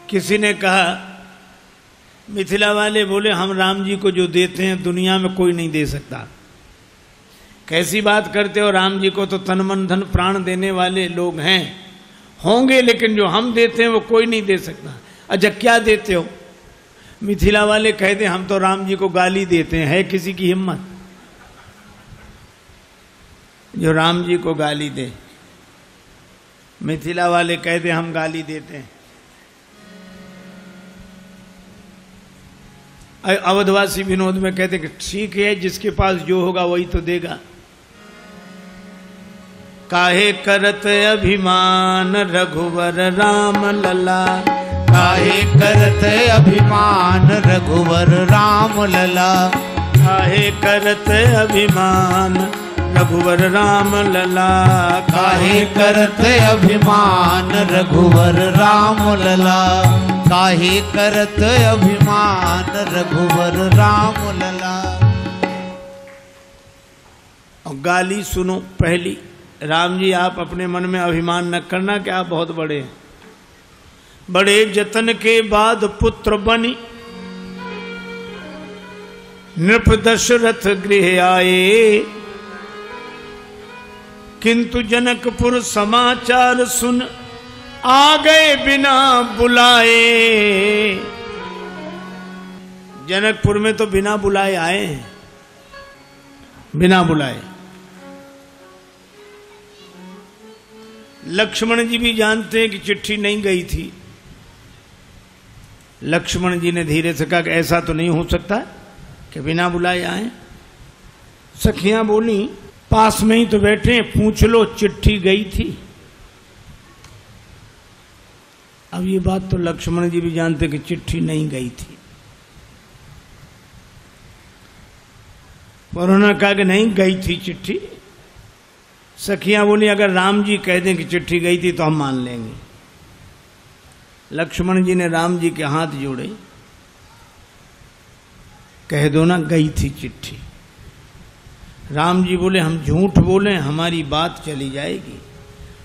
किसी ने कहा, मिथिला वाले बोले हम राम जी को जो देते हैं दुनिया में कोई नहीं दे सकता। कैसी बात करते हो, राम जी को तो तन मन धन प्राण देने वाले लोग हैं, होंगे, लेकिन जो हम देते हैं वो कोई नहीं दे सकता। अच्छा क्या देते हो? मिथिला वाले कहते हम तो राम जी को गाली देते हैं। है किसी की हिम्मत जो राम जी को गाली दे? मिथिला वाले कहते हम गाली देते हैं। अवधवासी विनोद में कहते कि ठीक है, जिसके पास जो होगा वही तो देगा। काहे करत अभिमान रघुवर राम लला, काहे करत अभिमान रघुवर राम लला, काहे करत अभिमान रघुवर राम लला, काहे करत अभिमान रघुवर राम लला, काहे करत अभिमान रघुवर राम लला। और गाली सुनो पहली, राम जी आप अपने मन में अभिमान न करना कि आप बहुत बड़े हैं। बड़े जतन के बाद पुत्र बनी नृप दशरथ गृह आए, किंतु जनकपुर समाचार सुन आ गए बिना बुलाए। जनकपुर में तो बिना बुलाए आए हैं, बिना बुलाए। लक्ष्मण जी भी जानते हैं कि चिट्ठी नहीं गई थी। लक्ष्मण जी ने धीरे से कहा कि ऐसा तो नहीं हो सकता कि बिना बुलाए आए। सखियां बोली पास में ही तो बैठे, पूछ लो चिट्ठी गई थी। अब ये बात तो लक्ष्मण जी भी जानते कि चिट्ठी नहीं गई थी, पर उन्होंने कहा कि नहीं गई थी चिट्ठी। सखियां बोली अगर राम जी कह दें कि चिट्ठी गई थी तो हम मान लेंगे। लक्ष्मण जी ने राम जी के हाथ जोड़े, कह दो ना गई थी चिट्ठी। राम जी बोले हम झूठ बोले हमारी बात चली जाएगी।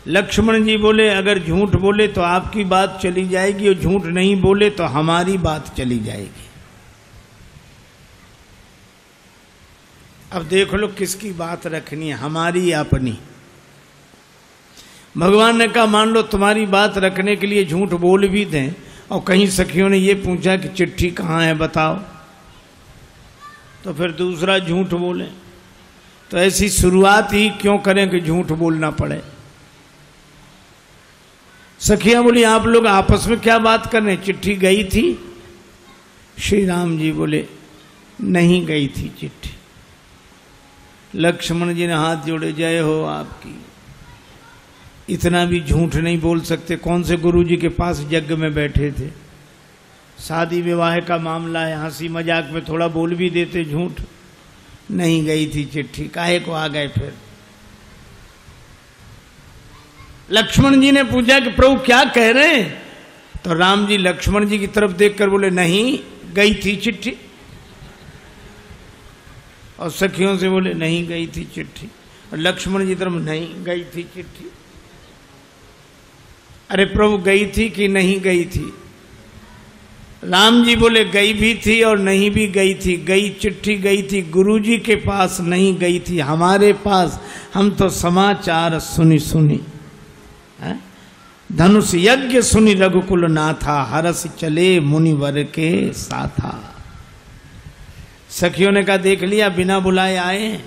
लक्ष्मण जी बोले अगर झूठ बोले तो आपकी बात चली जाएगी, और झूठ नहीं बोले तो हमारी बात चली जाएगी। अब देख लो किसकी बात रखनी है, हमारी या अपनी। भगवान ने कहा मान लो तुम्हारी बात रखने के लिए झूठ बोल भी दें, और कहीं सखियों ने ये पूछा कि चिट्ठी कहाँ है बताओ, तो फिर दूसरा झूठ बोले। तो ऐसी शुरुआत ही क्यों करें कि झूठ बोलना पड़े। सखियां बोली आप लोग आपस में क्या बात कर रहे हैं, चिट्ठी गई थी? श्री राम जी बोले नहीं गई थी चिट्ठी। लक्ष्मण जी ने हाथ जोड़े, जय हो आपकी। इतना भी झूठ नहीं बोल सकते। कौन से गुरु जी के पास यज्ञ में बैठे थे, शादी विवाह का मामला है, हंसी मजाक में थोड़ा बोल भी देते झूठ। नहीं गई थी चिट्ठी, काहे को आ गए फिर? लक्ष्मण जी ने पूछा कि प्रभु क्या कह रहे हैं? तो राम जी लक्ष्मण जी की तरफ देखकर बोले नहीं गई थी चिट्ठी। और सखियों से बोले नहीं गई थी चिट्ठी, और लक्ष्मण जी तरफ नहीं गई थी चिट्ठी। अरे प्रभु गई थी कि नहीं गई थी? राम जी बोले गई भी थी और नहीं भी गई थी। गई चिट्ठी गई थी गुरुजी के पास, नहीं गई थी हमारे पास। हम तो समाचार सुनी सुनी धनुष यज्ञ सुनी रघुकुल नाथा, हरस चले मुनिवर के साथा। सखियों ने कहा देख लिया बिना बुलाए आए।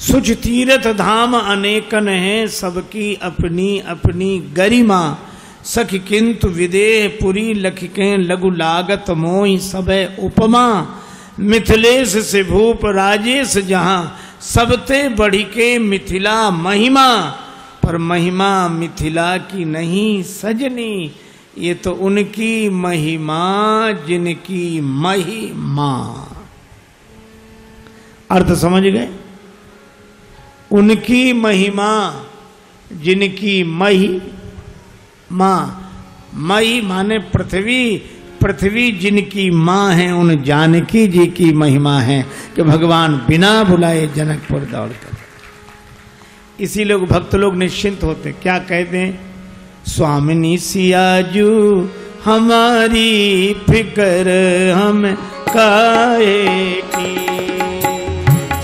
सुच तीर्थ धाम अनेकन है, सबकी अपनी अपनी गरिमा। सखी किंतु विदेह पुरी लखिकें लघु लागत मोहि सबे उपमा। मिथिलेश से भूप राजेश जहां, सबते बढ़ी के मिथिला महिमा। पर महिमा मिथिला की नहीं सजनी, ये तो उनकी महिमा जिनकी महिमा। अर्थ समझ गए? उनकी महिमा जिनकी महिमा। मही माने पृथ्वी, पृथ्वी जिनकी माँ है उन जानकी जी की महिमा है कि भगवान बिना बुलाए जनकपुर दौड़ कर। इसी लोग भक्त लोग निश्चिंत होते। क्या कहते हैं? स्वामिनी सियाजू हमारी फिक्र हम काहे की।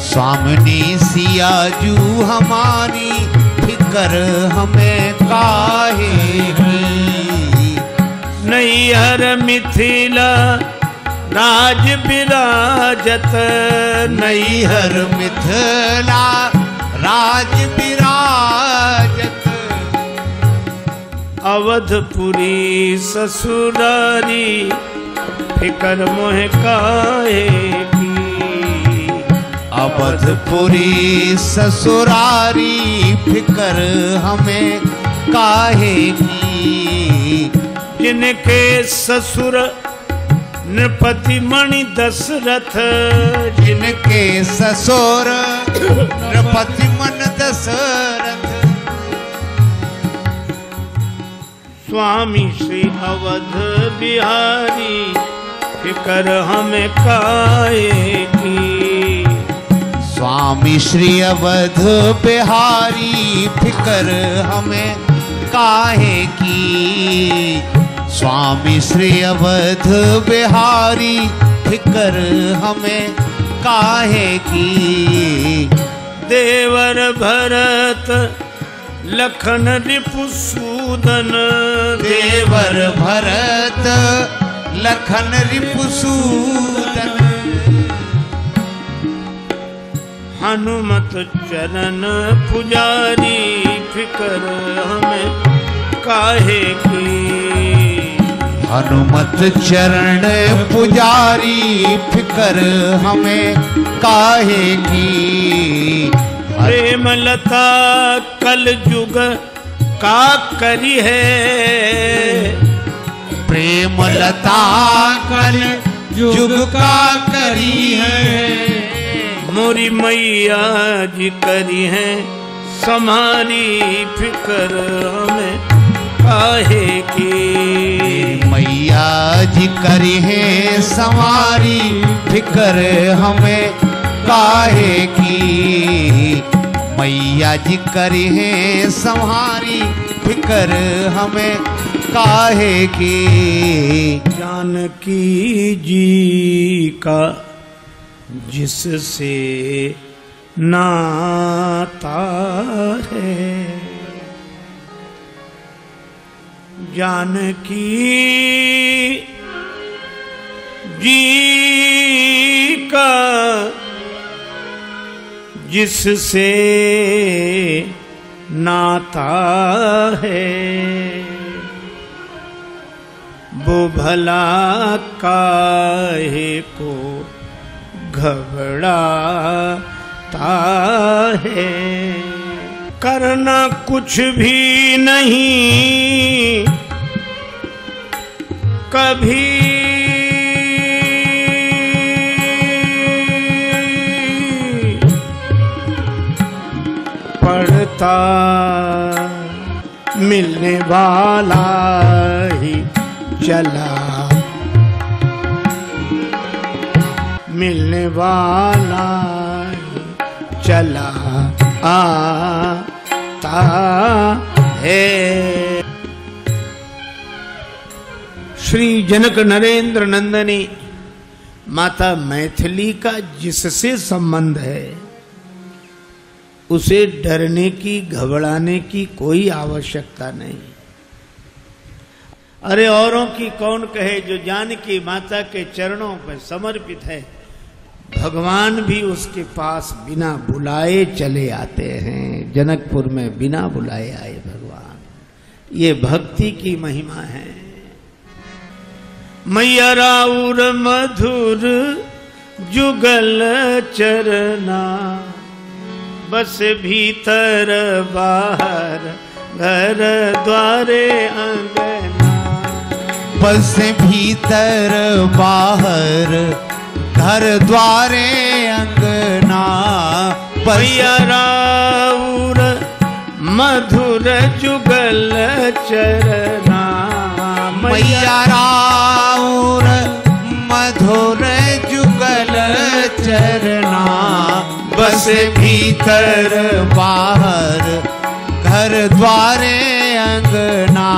स्वामिनी सियाजू हमारी फिक्र हमें काहे की। नैहर मिथिला राज विराजत, नैहर मिथिला राज विराजत। अवधपुरी ससुरारी फिकर मोह काहे की। अवधपुरी ससुरारी फिकर हमें काहे की। जिनके ससुर नृपति मणि दशरथ, जिनके ससुर नृपति मन दशरथ। स्वामी श्री अवध बिहारी फिकर हमें काहे की। स्वामी श्री अवध बिहारी फिकर हमें काहे की। स्वामी श्री अवध बिहारी फिकर हमें काहे की। देवर भरत लखन रिपुसूदन, देवर भरत लखन रिपुसूदन। हनुमत चरण पुजारी फिकर हमें काहे की। हनुमत चरण पुजारी फिकर हमें काहे की। प्रेम लता कल युग का करी है, प्रेम लता कल युग का करी है। मोरी मैया जी करी है समारी फिकर हमें काहे की। मैया जी करी है समारी फिकर हमें काहे की। मैया जी करी है संहारी फिकर हमें काहे की। जानकी जी का जिससे नाता है, जानकी जी का जिससे नाता है, वो भला काहे को घबराता है। करना कुछ भी नहीं कभी पड़ता, मिलने वाला ही चला, मिलने वाला ही चला आता है। श्री जनक नरेंद्र नंदनी माता मैथिली का जिससे संबंध है उसे डरने की घबराने की कोई आवश्यकता नहीं। अरे औरों की कौन कहे, जो जानकी माता के चरणों पर समर्पित है, भगवान भी उसके पास बिना बुलाए चले आते हैं। जनकपुर में बिना बुलाए आए भगवान, ये भक्ति की महिमा है। मैया राउर मधुर जुगल चरना, बस भीतर बाहर घर द्वारे अंगना, बस भीतर बाहर घर द्वारे अंगना। मैया राउर मधुर जुगल चरना, मैया राउर मधुर जुगल चरना, बसे भीतर बाहर घर द्वारे अंगना,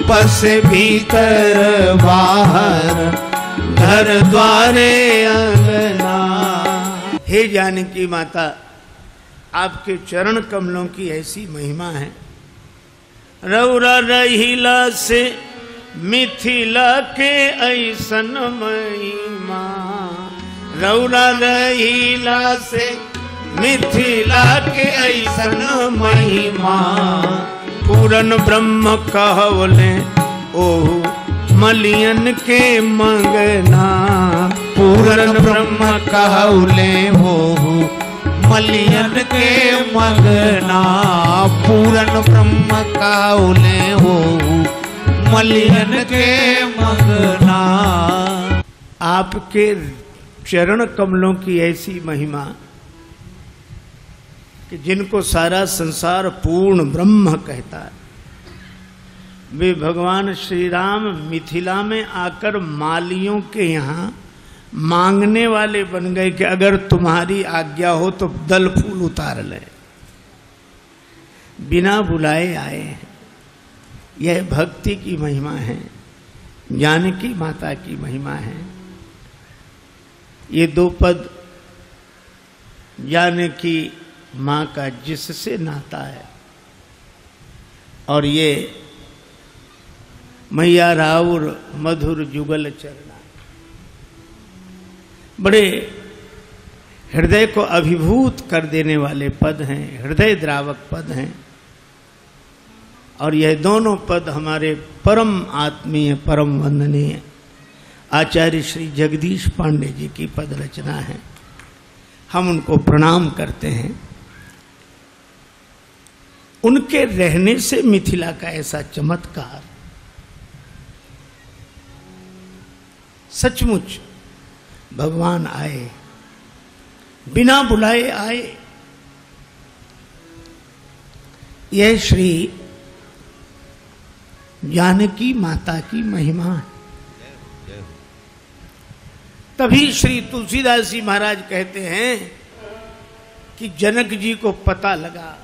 बसे भीतर बाहर घर द्वारे अंगना। हे जानकी माता, आपके चरण कमलों की ऐसी महिमा है। रौरा रहिला से मिथिला के ऐसन महिमा, रौरा रहिला से मिथिला के ऐसन महिमा। पूरन ब्रह्म कहवले ओहु मलियन के मंगना, पूरन ब्रह्म कहवले ओहु मलियन के मंगना, पूरन ब्रह्म कहवले ओहु मलियन के मंगना। आपके चरण कमलों की ऐसी महिमा कि जिनको सारा संसार पूर्ण ब्रह्म कहता है, वे भगवान श्री राम मिथिला में आकर मालियों के यहाँ मांगने वाले बन गए कि अगर तुम्हारी आज्ञा हो तो दल फूल उतार ले। बिना बुलाए आए हैं। यह भक्ति की महिमा है, जानकी माता की महिमा है। ये दो पद जानकी माँ का जिससे नाता है, और ये मैया राउर मधुर जुगल चरना, बड़े हृदय को अभिभूत कर देने वाले पद हैं, हृदय द्रावक पद हैं। और यह दोनों पद हमारे परम आत्मीय परम वंदनीय आचार्य श्री जगदीश पांडे जी की पद रचना है। हम उनको प्रणाम करते हैं। उनके रहने से मिथिला का ऐसा चमत्कार, सचमुच भगवान आए, बिना बुलाए आए। यह श्री जानकी माता की महिमा है। तभी श्री तुलसीदास जी महाराज कहते हैं कि जनक जी को पता लगा,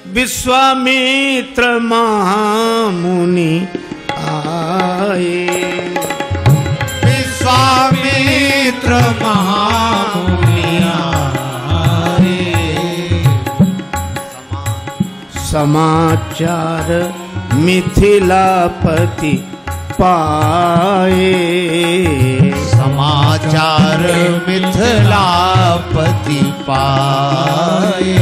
विश्वामित्र महामुनि आए, विश्वामित्र महामुनि आए, समाचार मिथिलापति पाए, समाचार मिथिलापति पाए।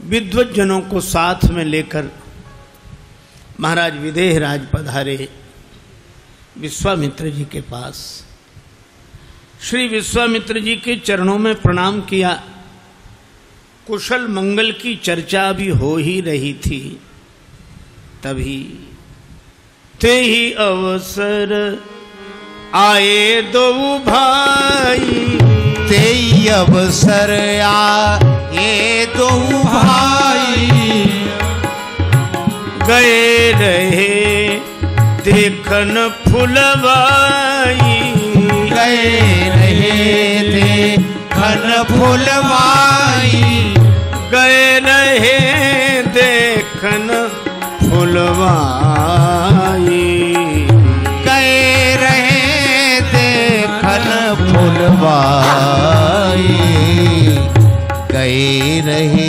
विद्वत जनों को साथ में लेकर महाराज विदेहराज पधारे विश्वामित्र जी के पास। श्री विश्वामित्र जी के चरणों में प्रणाम किया। कुशल मंगल की चर्चा भी हो ही रही थी। तभी ते ही अवसर आए दो भाई, ते ही अवसर आए दो भाई, गए रहे देखन फुलवाई, गए रहे देखन फुलवाई, गए रहे देखन फुलवाई, गए रहे देखन फुलवाई, गए रहे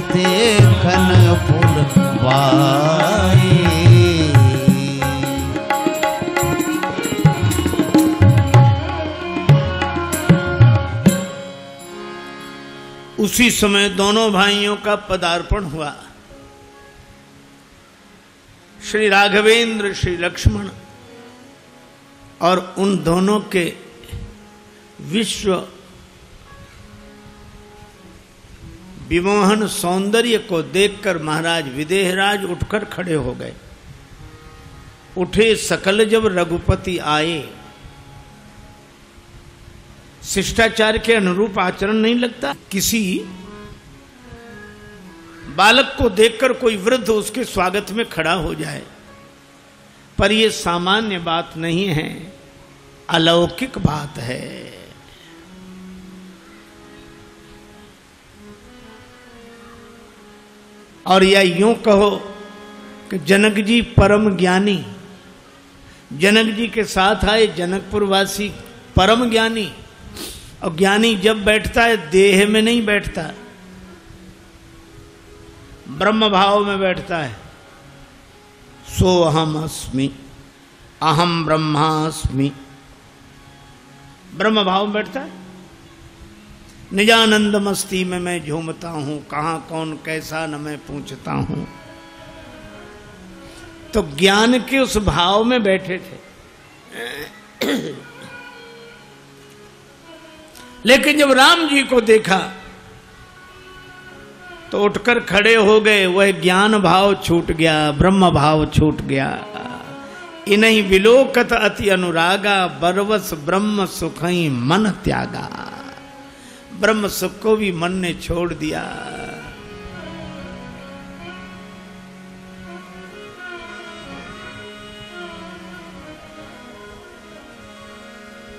देखन फुलवाई। उसी समय दोनों भाइयों का पदार्पण हुआ। श्री राघवेंद्र, श्री लक्ष्मण और उन दोनों के विश्व विमोहन सौंदर्य को देखकर महाराज विदेहराज उठकर खड़े हो गए। उठे सकल जब रघुपति आए। शिष्टाचार के अनुरूप आचरण नहीं लगता। किसी बालक को देखकर कोई वृद्ध उसके स्वागत में खड़ा हो जाए, पर यह सामान्य बात नहीं है, अलौकिक बात है। और या यूं कहो कि जनक जी परम ज्ञानी, जनक जी के साथ आए जनकपुर वासी परम ज्ञानी। और ज्ञानी जब बैठता है देह में नहीं बैठता, ब्रह्म भाव में बैठता है। सो अहम अस्मि, अहम ब्रह्मास्मि, ब्रह्म भाव में बैठता है। निजानंद मस्ती में मैं झूमता हूं, कहां कौन कैसा न मैं पूछता हूं। तो ज्ञान के उस भाव में बैठे थे। लेकिन जब राम जी को देखा तो उठकर खड़े हो गए। वह ज्ञान भाव छूट गया, ब्रह्म भाव छूट गया। इन्हीं विलोकत अति अनुरागा, बरवस ब्रह्म सुखई मन त्यागा। ब्रह्म सुख को भी मन ने छोड़ दिया।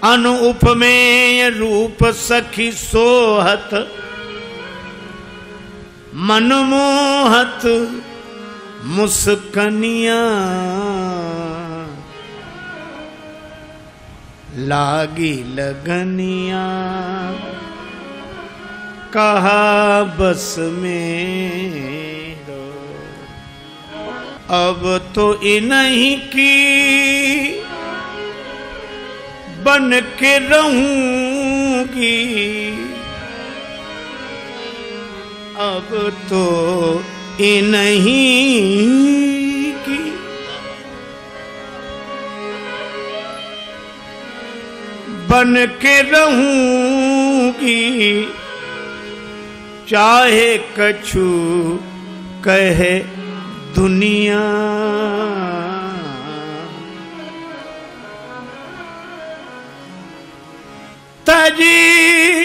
अनुपमेय रूप सखी सोहत, मनमोहत मुस्कनिया। लागी लगनिया, कहा बस में अब तो इन्हीं की बन के रहूंगी। अब तो इन्हीं की बन के रहूंगी। चाहे कछु कहे दुनिया। तजी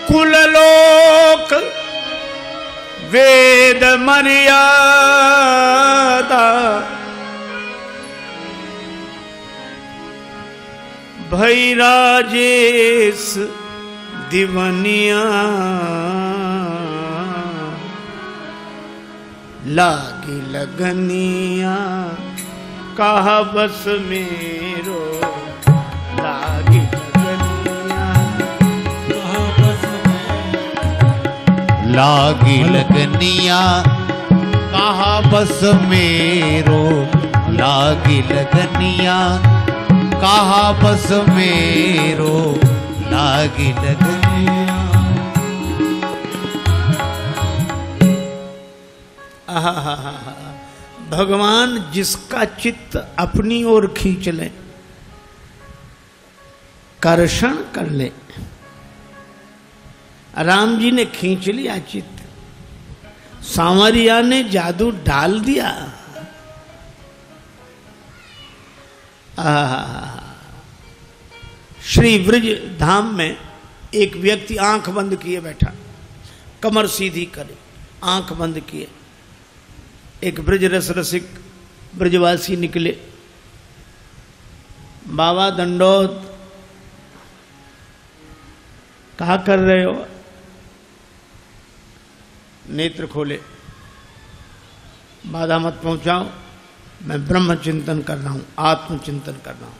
कुललोक वेद मर्यादा। भई राजेश दिवनिया। लागी लगनिया, कहा बस मेरो। लागी लगनिया, कहा बस मेरो। लागी लगनिया, कहा बस मेरो। लागी लगनिया, कहा बस मेरो। लागी लगनिया। भगवान जिसका चित्त अपनी ओर खींच ले, कर्षण कर ले। राम जी ने खींच लिया चित्त, सांवरिया ने जादू डाल दिया। श्री ब्रज धाम में एक व्यक्ति आंख बंद किए बैठा, कमर सीधी करे, आंख बंद किए। एक ब्रज रस रसिक ब्रजवासी निकले। बाबा दंडोत, कहा कर रहे हो? नेत्र खोले। बाधा मत पहुंचाओ, मैं ब्रह्म चिंतन कर रहा हूं, आत्मचिंतन कर रहा हूं।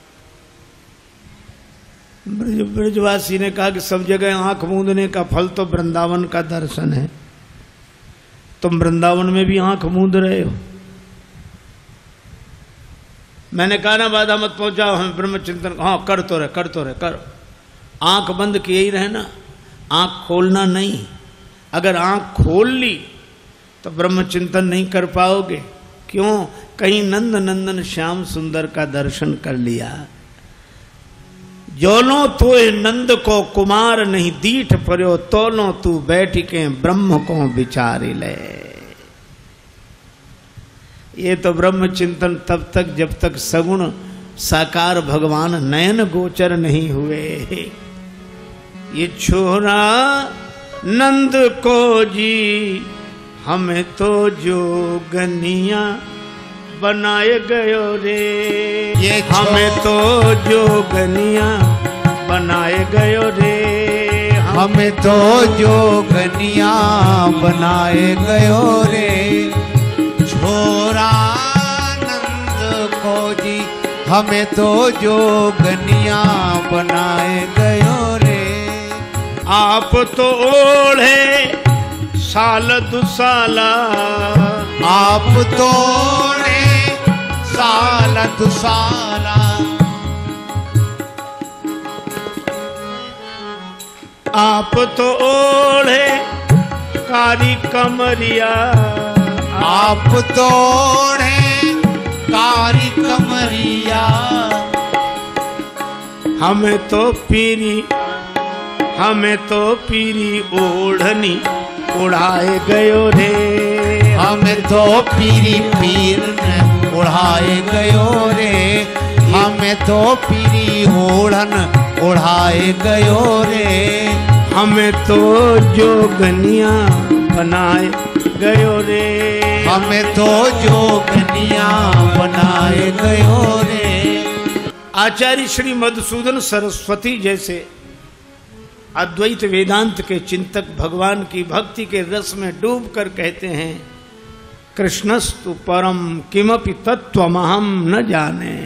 ब्रजवासी ने कहा कि सब जगह आंख मूंदने का फल तो वृंदावन का दर्शन है, तुम वृंदावन में भी आंख मूंद रहे हो। मैंने कहा ना बाधा मत पहुंचाओ, हमें ब्रह्म चिंतन। हाँ कर तो रहे, कर तो रहे, कर। आंख बंद किए ही रहे ना, आंख खोलना नहीं। अगर आंख खोल ली तो ब्रह्म चिंतन नहीं कर पाओगे। क्यों? कहीं नंद नंदन श्याम सुंदर का दर्शन कर लिया। जोलो तो नंद को कुमार नहीं दीठ पर्यो, तोलो तू बैठ के ब्रह्म को विचारी ले। ये तो ब्रह्म चिंतन तब तक जब तक सगुण साकार भगवान नयन गोचर नहीं हुए। ये छोरा नंद को जी हमें तो जोगनिया बनाए गयो रे, ये हमें तो जोगनिया बनाए गयो रे, हमें तो जोगनिया बनाए गयो रे। छोरा नंद को जी हमें तो जोगनिया बनाए गयो रे। आप तो ओढ़े साल दुसाला, आप तो ओढ़े साल दुसाला, आप तो ओढ़े कारी कमरिया, आप तो ओढ़े कारी कमरिया। हमें तो पीरी ओढ़नी उड़ाए गयो रे, हमें तो पीरी पीर ने उड़ाए गयो रे, हमें तो पीरी ओढ़न उड़ाए गयो रे। हमें तो जोगनिया बनाए गयो रे, हमें तो जोगनिया बनाए गयो रे। आचार्य श्री मधुसूदन सरस्वती जैसे अद्वैत वेदांत के चिंतक भगवान की भक्ति के रस में डूबकर कहते हैं, कृष्णस्तु परम किमपि तत्त्वमहं न जाने।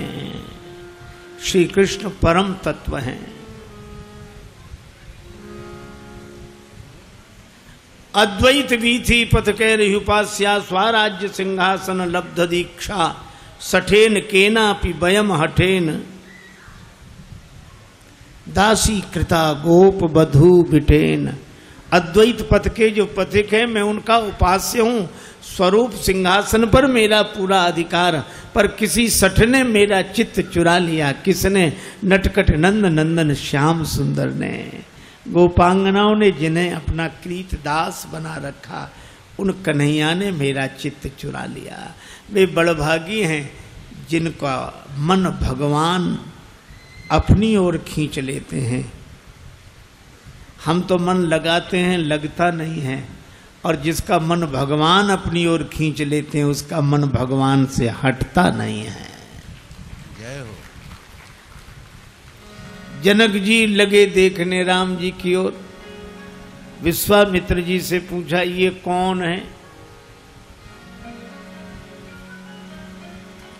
श्री कृष्ण परम तत्व हैं। अद्वैत वीथि पथ कैरहुपास्या स्वराज्य सिंहासन लब्ध दीक्षा सठेन केनापि वयम हठेन दासी कृता गोप बधू बिटेन। अद्वैत पथ के जो पथिक है मैं उनका उपास्य हूँ, स्वरूप सिंहासन पर मेरा पूरा अधिकार, पर किसी सठ ने मेरा चित्त चुरा लिया। किसने? नटकट नंद नंदन श्याम सुंदर ने, गोपांगनाओं ने जिन्हें अपना कृत दास बना रखा, उन कन्हैया ने मेरा चित्त चुरा लिया। वे बड़भागी हैं जिनका मन भगवान अपनी ओर खींच लेते हैं। हम तो मन लगाते हैं, लगता नहीं है, और जिसका मन भगवान अपनी ओर खींच लेते हैं उसका मन भगवान से हटता नहीं है। जय हो। जनक जी लगे देखने राम जी की ओर, विश्वामित्र जी से पूछा ये कौन है?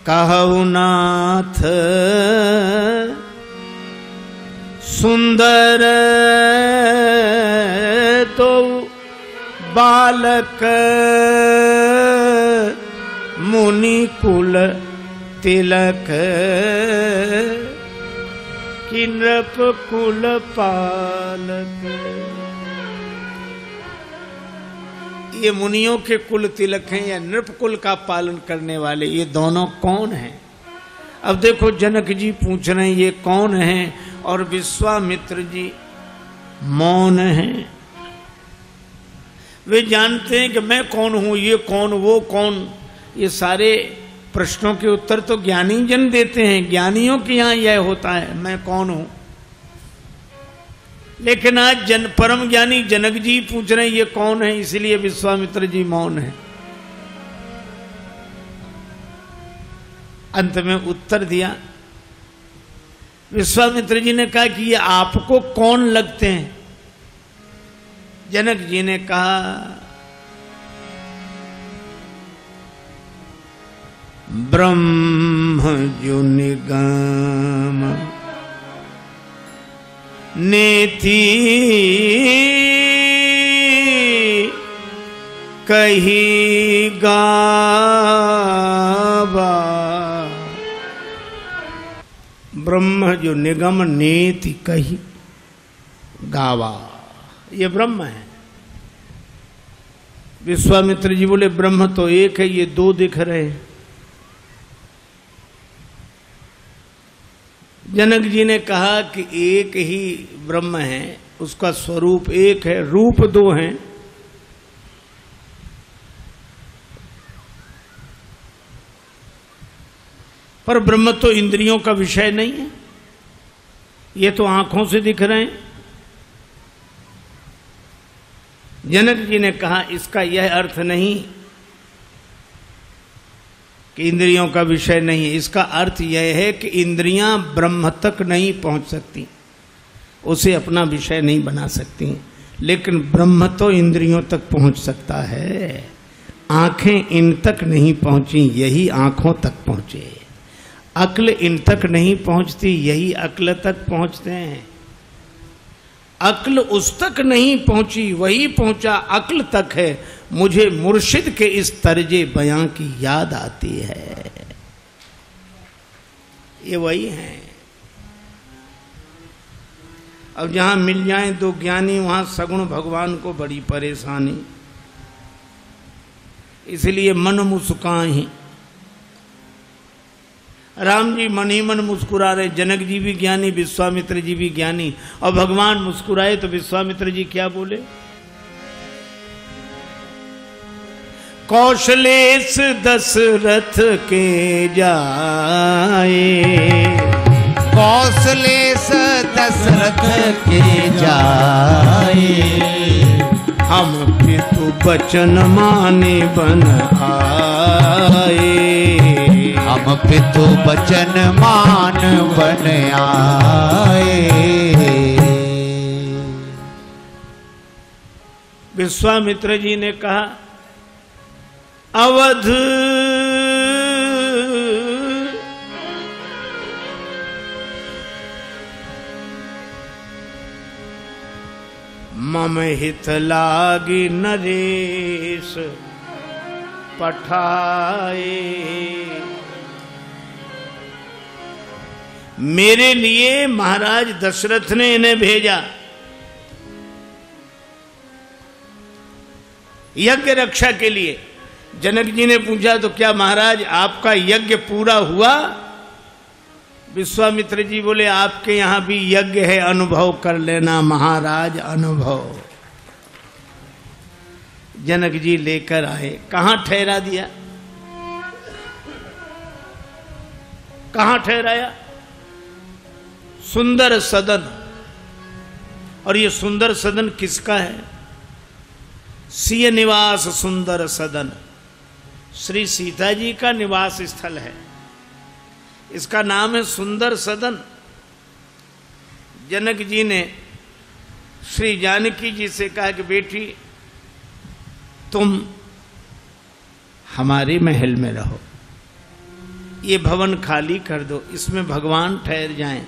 कहु नाथ सुंदर तो बालक मुनि कुल तिलक कि नृप कुल पालक। ये मुनियों के कुल तिलक हैं या नृप कुल का पालन करने वाले, ये दोनों कौन हैं? अब देखो जनक जी पूछ रहे हैं ये कौन हैं, और विश्वामित्र जी मौन हैं। वे जानते हैं कि मैं कौन हूं, ये कौन, वो कौन। ये सारे प्रश्नों के उत्तर तो ज्ञानी जन देते हैं, ज्ञानियों के यहां यह होता है मैं कौन हूं। लेकिन आज परम ज्ञानी जनक जी पूछ रहे हैं ये कौन है, इसलिए विश्वामित्र जी मौन है। अंत में उत्तर दिया। विश्वामित्र जी ने कहा कि ये आपको कौन लगते हैं? जनक जी ने कहा ब्रह्म जो निगम नेति कही गावा। ब्रह्म जो निगम नेति कही गावा, ये ब्रह्म है। विश्वामित्र जी बोले ब्रह्म तो एक है, ये दो दिख रहे हैं। जनक जी ने कहा कि एक ही ब्रह्म है, उसका स्वरूप एक है, रूप दो हैं। पर ब्रह्म तो इंद्रियों का विषय नहीं है, ये तो आंखों से दिख रहे हैं। जनक जी ने कहा इसका यह अर्थ नहीं कि इंद्रियों का विषय नहीं है, इसका अर्थ यह है कि इंद्रियां ब्रह्म तक नहीं पहुंच सकती, उसे अपना विषय नहीं बना सकती, लेकिन ब्रह्म तो इंद्रियों तक पहुंच सकता है। आंखें इन तक नहीं पहुंची, यही आंखों तक पहुंचे। अक्ल इन तक नहीं पहुंचती, यही अक्ल तक पहुंचते हैं। अक्ल उस तक नहीं पहुंची, वही पहुंचा अक्ल तक है। मुझे मुर्शिद के इस तर्जे बयां की याद आती है। ये वही है। अब जहां मिल जाएं दो ज्ञानी, वहां सगुण भगवान को बड़ी परेशानी, इसलिए मन मुस्काए। राम जी मन ही मन मुस्कुरा रहे, जनक जी भी ज्ञानी, विश्वामित्र जी भी ज्ञानी, और भगवान मुस्कुराए तो विश्वामित्र जी क्या बोले? कौशलेश दशरथ के जाए, कौशलेश दशरथ के जाए, हम पितु बचन माने बन आए, हम पितु बचन मान बन आए। विश्वामित्र जी ने कहा अवध मम हित लागी नरेश पठाए। मेरे लिए महाराज दशरथ ने इन्हें भेजा यज्ञ रक्षा के लिए। जनक जी ने पूछा तो क्या महाराज आपका यज्ञ पूरा हुआ? विश्वामित्र जी बोले आपके यहां भी यज्ञ है, अनुभव कर लेना महाराज, अनुभव। जनक जी लेकर आए, कहां ठहरा दिया? कहां ठहराया? सुंदर सदन। और ये सुंदर सदन किसका है? सिय निवास सुंदर सदन, श्री सीता जी का निवास स्थल है, इसका नाम है सुंदर सदन। जनक जी ने श्री जानकी जी से कहा कि बेटी तुम हमारे महल में रहो, ये भवन खाली कर दो, इसमें भगवान ठहर जाएं।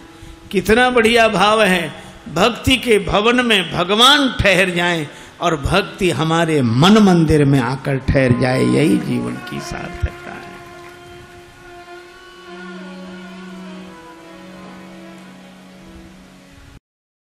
कितना बढ़िया भाव है, भक्ति के भवन में भगवान ठहर जाएं और भक्ति हमारे मन मंदिर में आकर ठहर जाए, यही जीवन की सार्थकता है।